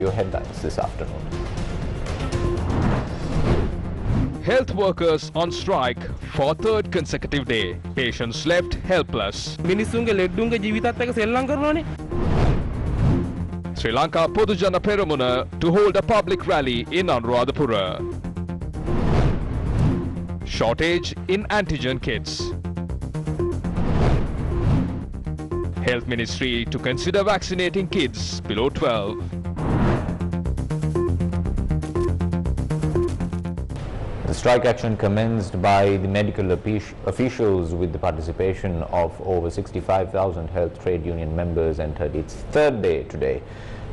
Your headlines this afternoon. Health workers on strike for third consecutive day. Patients left helpless. Sri Lanka Podujana Peramuna to hold a public rally in Anuradhapura. Shortage in antigen kits. Health Ministry to consider vaccinating kids below 12. The strike action commenced by the medical officials with the participation of over 65,000 health trade union members entered its third day today.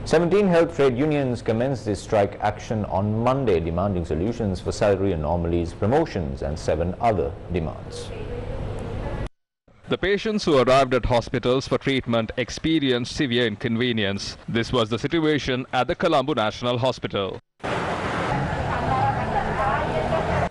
17 health trade unions commenced this strike action on Monday, demanding solutions for salary anomalies, promotions and 7 other demands. The patients who arrived at hospitals for treatment experienced severe inconvenience. This was the situation at the Colombo National Hospital.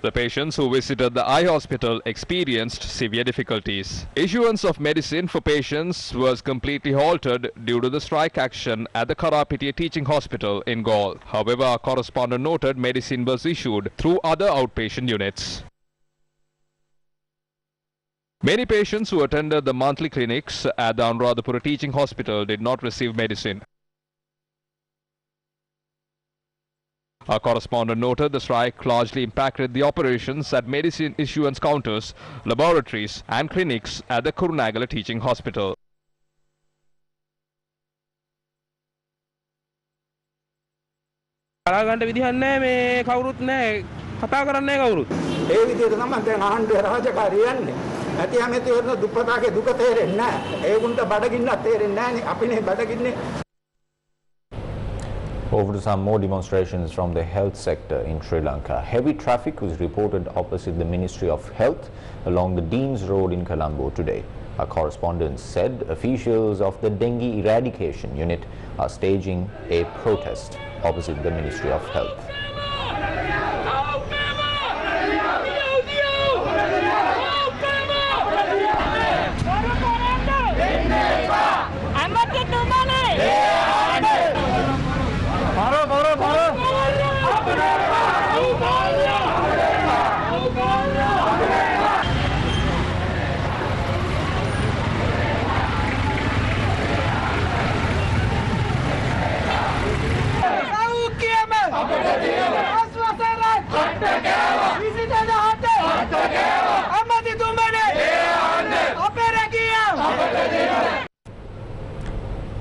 The patients who visited the eye hospital experienced severe difficulties. Issuance of medicine for patients was completely halted due to the strike action at the Karapitiya Teaching Hospital in Galle. However, our correspondent noted medicine was issued through other outpatient units. Many patients who attended the monthly clinics at the Anuradhapura Teaching Hospital did not receive medicine. Our correspondent noted the strike largely impacted the operations at medicine issuance counters, laboratories and clinics at the Kurunagala Teaching Hospital. Over to some more demonstrations from the health sector in Sri Lanka. Heavy traffic was reported opposite the Ministry of Health along the Deans Road in Colombo today. Our correspondent said officials of the dengue eradication unit are staging a protest opposite the Ministry of Health.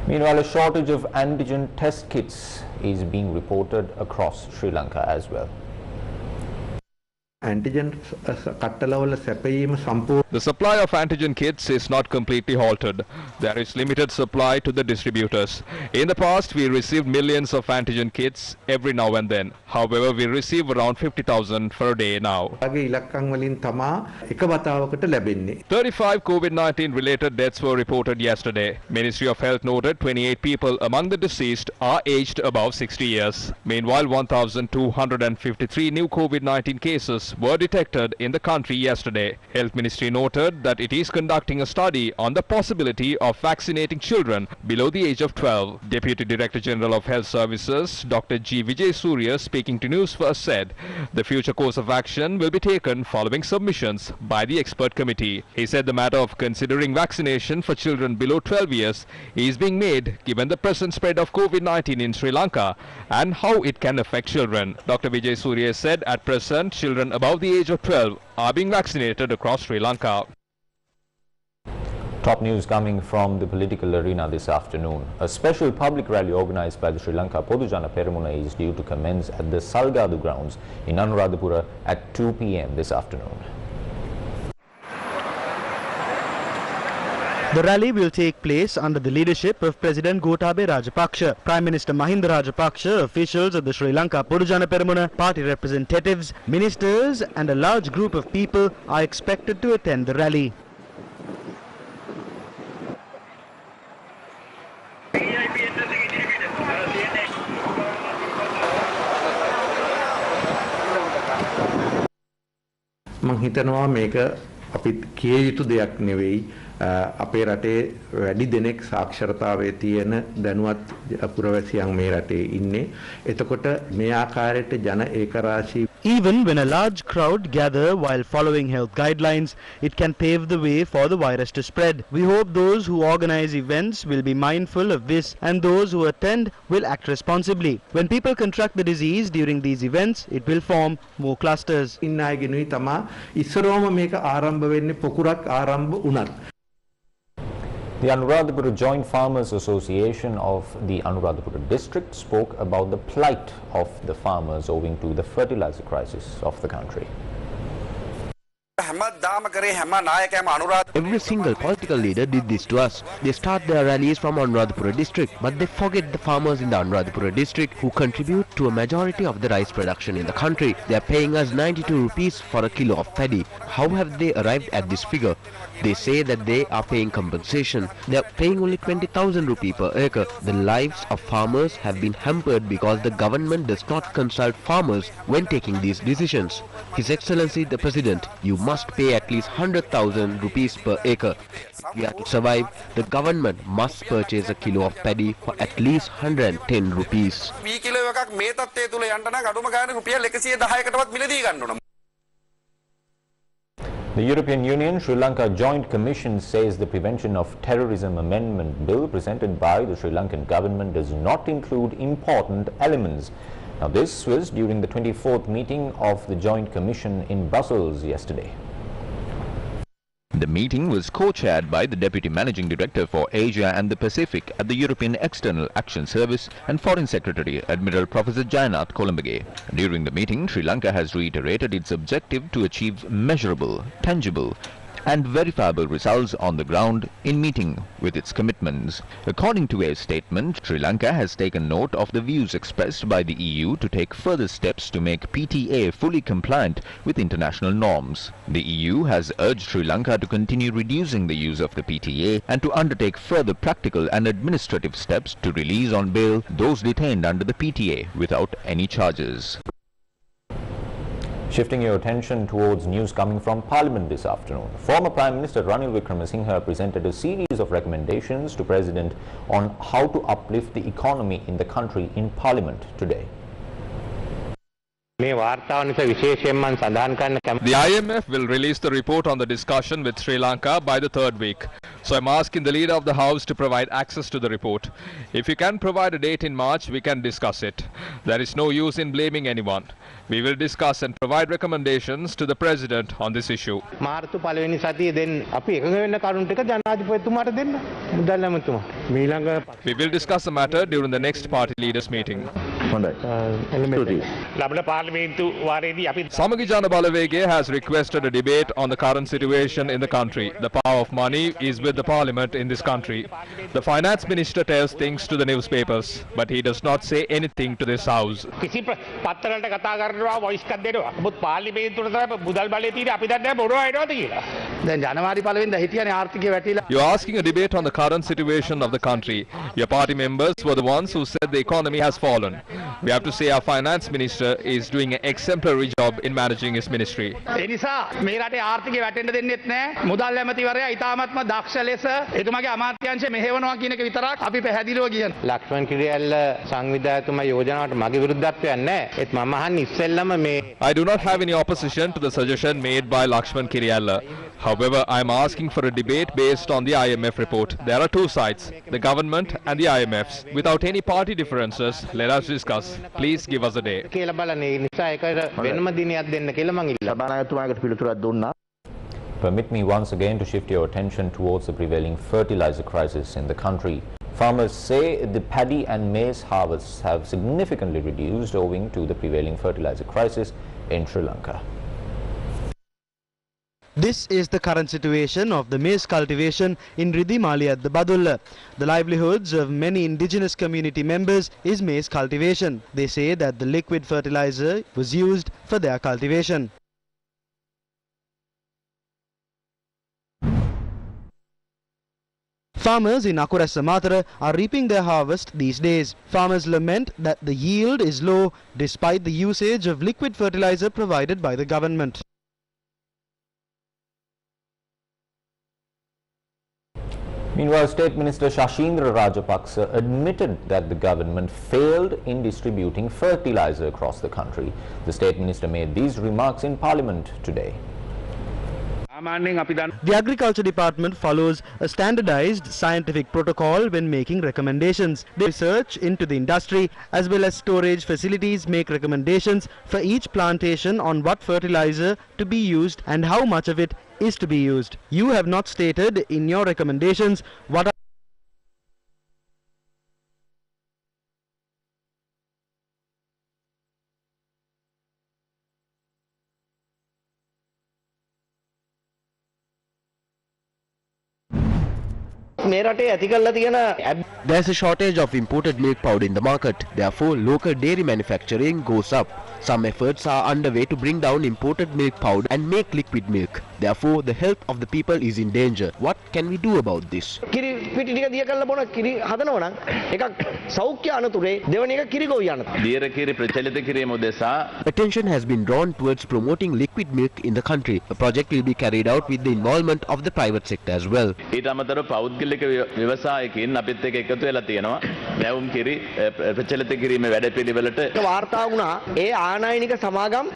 Meanwhile, a shortage of antigen test kits is being reported across Sri Lanka as well. The supply of antigen kits is not completely halted. There is limited supply to the distributors. In the past, we received millions of antigen kits every now and then. However, we receive around 50,000 per day now. 35 COVID-19 related deaths were reported yesterday. Ministry of Health noted 28 people among the deceased are aged above 60 years. Meanwhile, 1,253 new COVID-19 cases were detected in the country yesterday. Health Ministry noted that it is conducting a study on the possibility of vaccinating children below the age of 12. Deputy Director General of Health Services, Dr. G. Vijay Surya, speaking to Newsfirst, said the future course of action will be taken following submissions by the expert committee. He said the matter of considering vaccination for children below 12 years is being made given the present spread of COVID-19 in Sri Lanka and how it can affect children. Dr. Vijay Surya said at present children above the age of 12 are being vaccinated across Sri Lanka. Top news coming from the political arena this afternoon. A special public rally organized by the Sri Lanka Podujana Peramuna is due to commence at the Salgadu grounds in Anuradhapura at 2 p.m. this afternoon. The rally will take place under the leadership of President Gotabaya Rajapaksa, Prime Minister Mahinda Rajapaksa, officials of the Sri Lanka Podujana Peramuna, party representatives, ministers and a large group of people are expected to attend the rally. මම හිතනවා මේක අපි කිය යුතු දෙයක් නෙවෙයි අපේ රටේ වැඩි දෙනෙක් සාක්ෂරතාවයේ තියෙන දැනුවත් පුරවැසියන් මේ රටේ ඉන්නේ. එතකොට මේ ආකාරයට ජන ඒකරාශී. Even when a large crowd gather while following health guidelines, it can pave the way for the virus to spread. We hope those who organize events will be mindful of this and those who attend will act responsibly. When people contract the disease during these events, it will form more clusters. ඉන්න අයගෙනුයි තමා ඉස්සරෝම මේක ආරම්භ වෙන්නේ පොකුරක් ආරම්භ වුණත්. The Anuradhapura Joint Farmers Association of the Anuradhapura district spoke about the plight of the farmers owing to the fertilizer crisis of the country. Every single political leader did this to us. They start their rallies from Anuradhapura district, but they forget the farmers in the Anuradhapura district who contribute to a majority of the rice production in the country. They are paying us 92 rupees for a kilo of paddy. How have they arrived at this figure? They say that they are paying compensation. They are paying only 20,000 rupees per acre. The lives of farmers have been hampered because the government does not consult farmers when taking these decisions. His Excellency the President, you must pay at least 100,000 rupees per acre. If we are to survive, the government must purchase a kilo of paddy for at least 110 rupees. The European Union Sri Lanka Joint Commission says the Prevention of Terrorism Amendment Bill presented by the Sri Lankan government does not include important elements. Now, this was during the 24th meeting of the Joint Commission in Brussels yesterday. The meeting was co-chaired by the Deputy Managing Director for Asia and the Pacific at the European External Action Service and Foreign Secretary Admiral Professor Jayanath Columbage. During the meeting, Sri Lanka has reiterated its objective to achieve measurable, tangible and verifiable results on the ground in meeting with its commitments. According to a statement, Sri Lanka has taken note of the views expressed by the EU to take further steps to make PTA fully compliant with international norms. The EU has urged Sri Lanka to continue reducing the use of the PTA and to undertake further practical and administrative steps to release on bail those detained under the PTA without any charges. Shifting your attention towards news coming from Parliament this afternoon. Former Prime Minister Ranil Wickremesinghe presented a series of recommendations to President on how to uplift the economy in the country in Parliament today. The IMF will release the report on the discussion with Sri Lanka by the third week. So I'm asking the Leader of the House to provide access to the report. If you can provide a date in March, we can discuss it. There is no use in blaming anyone. We will discuss and provide recommendations to the President on this issue. We will discuss the matter during the next party leaders meeting. Samagi Jana Balawege has requested a debate on the current situation in the country. The power of money is with the Parliament in this country. The Finance Minister tells things to the newspapers, but he does not say anything to this House. You are asking a debate on the current situation of the country. Your party members were the ones who said the economy has fallen. We have to say our Finance Minister is doing an exemplary job in managing his ministry. I do not have any opposition to the suggestion made by Lakshman Kiriyalla. However, I am asking for a debate based on the IMF report. There are two sides, the government and the IMFs. Without any party differences, let us discuss. Please give us a day. Permit me once again to shift your attention towards the prevailing fertilizer crisis in the country. Farmers say the paddy and maize harvests have significantly reduced owing to the prevailing fertilizer crisis in Sri Lanka. This is the current situation of the maize cultivation in Ridimali at the Badulla. The livelihoods of many indigenous community members is maize cultivation. They say that the liquid fertilizer was used for their cultivation. Farmers in Akurasa Matara are reaping their harvest these days. Farmers lament that the yield is low despite the usage of liquid fertilizer provided by the government. Meanwhile, State Minister Shashindra Rajapaksa admitted that the government failed in distributing fertilizer across the country. The State Minister made these remarks in Parliament today. The Agriculture Department follows a standardized scientific protocol when making recommendations. They research into the industry as well as storage facilities make recommendations for each plantation on what fertilizer to be used and how much of it is to be used. You have not stated in your recommendations what There's a shortage of imported milk powder in the market. Therefore, local dairy manufacturing goes up. Some efforts are underway to bring down imported milk powder and make liquid milk. Therefore, the health of the people is in danger. What can we do about this? Attention has been drawn towards promoting liquid milk in the country. A project will be carried out with the involvement of the private sector as well.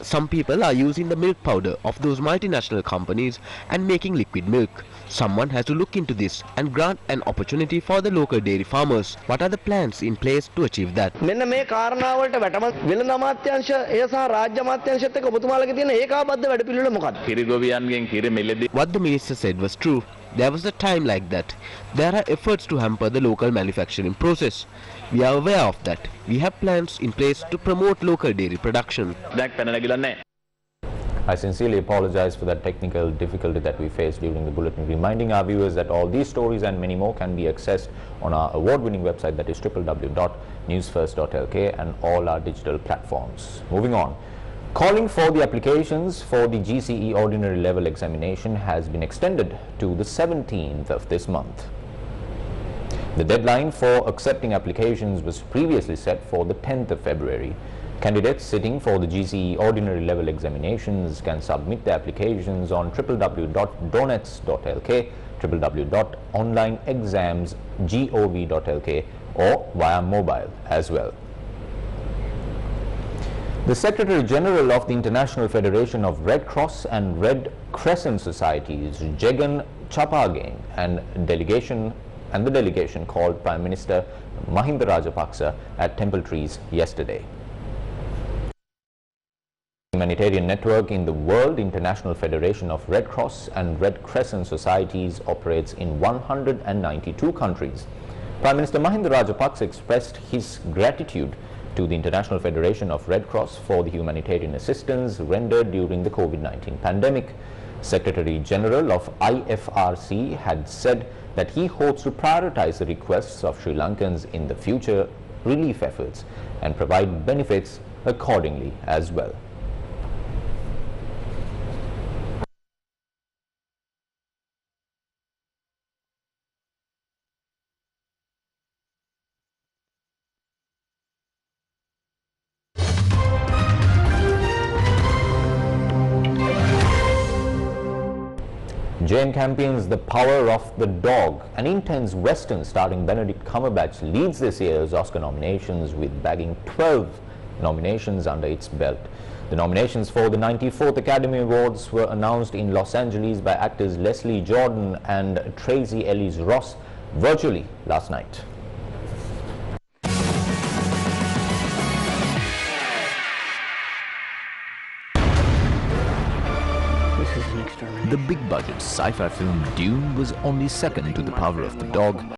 Some people are using the milk powder of those multinational companies and making liquid milk. Someone has to look into this and grant an opportunity for the local dairy farmers. What are the plans in place to achieve that? What the minister said was true. There was a time like that. There are efforts to hamper the local manufacturing process. We are aware of that. We have plans in place to promote local dairy production. I sincerely apologize for that technical difficulty that we faced during the bulletin, reminding our viewers that all these stories and many more can be accessed on our award-winning website, that is www.newsfirst.lk, and all our digital platforms. Moving on. Calling for the applications for the GCE Ordinary Level Examination has been extended to the 17th of this month. The deadline for accepting applications was previously set for the 10th of February. Candidates sitting for the GCE Ordinary Level Examinations can submit their applications on www.donets.lk, www.onlineexams.gov.lk, or via mobile as well. The Secretary General of the International Federation of Red Cross and Red Crescent Societies, Jegan Chapageng, and the delegation called Prime Minister Mahinda Rajapaksa at Temple Trees yesterday. Humanitarian network in the world, International Federation of Red Cross and Red Crescent Societies, operates in 192 countries. Prime Minister Mahinda Rajapaksa expressed his gratitude to the International Federation of Red Cross for the humanitarian assistance rendered during the COVID-19 pandemic. Secretary General of IFRC had said that he hopes to prioritize the requests of Sri Lankans in the future relief efforts and provide benefits accordingly as well. JM campaigns The Power of the Dog. An intense western starring Benedict Cumberbatch leads this year's Oscar nominations, with bagging 12 nominations under its belt. The nominations for the 94th Academy Awards were announced in Los Angeles by actors Leslie Jordan and Tracy Ellis Ross virtually last night. The big-budget sci-fi film Dune was only second to The Power of the Dog,